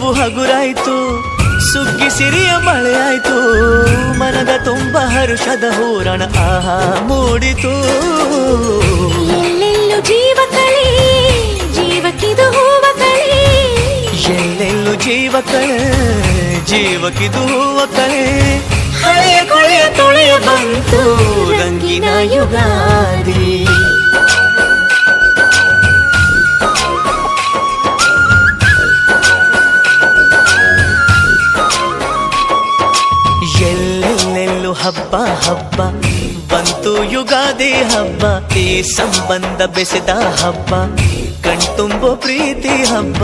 ಹೂವು ಹಗುರಾಯ್ತು, ಸುಗ್ಗಿ ಸಿರಿಯ ಮಳೆ ಆಯ್ತು, ಮನದ ತುಂಬ ಹರುಷದ ಹೂರಣ ಆಹಾ ಮೂಡಿತು. ಎಲ್ಲೆಲ್ಲೂ ಜೀವ ಕಳೆ, ಜೀವಕ್ಕಿದು ಹೂವ ಕಳೆ, ಎಲ್ಲೆಲ್ಲೂ ಜೀವ ಕಳೆ, ಜೀವಕ್ಕಿದು ಹೂವ ಕಳೆ. ಹಳೆಯ ಕೊಳೆಯ ತೊಳೆಯ ಬಂತು ರಂಗಿನ ಯುಗಾದಿ. ಎಲ್ಲೆಲ್ಲೆಲ್ಲೂ ಹಬ್ಬ ಹಬ್ಬ ಬಂತು ಯುಗಾದಿ ಹಬ್ಬ, ಈ ಸಂಬಂಧ ಬೆಸೆದ ಹಬ್ಬ, ಕಣ್ತುಂಬೋ ಪ್ರೀತಿ ಹಬ್ಬ.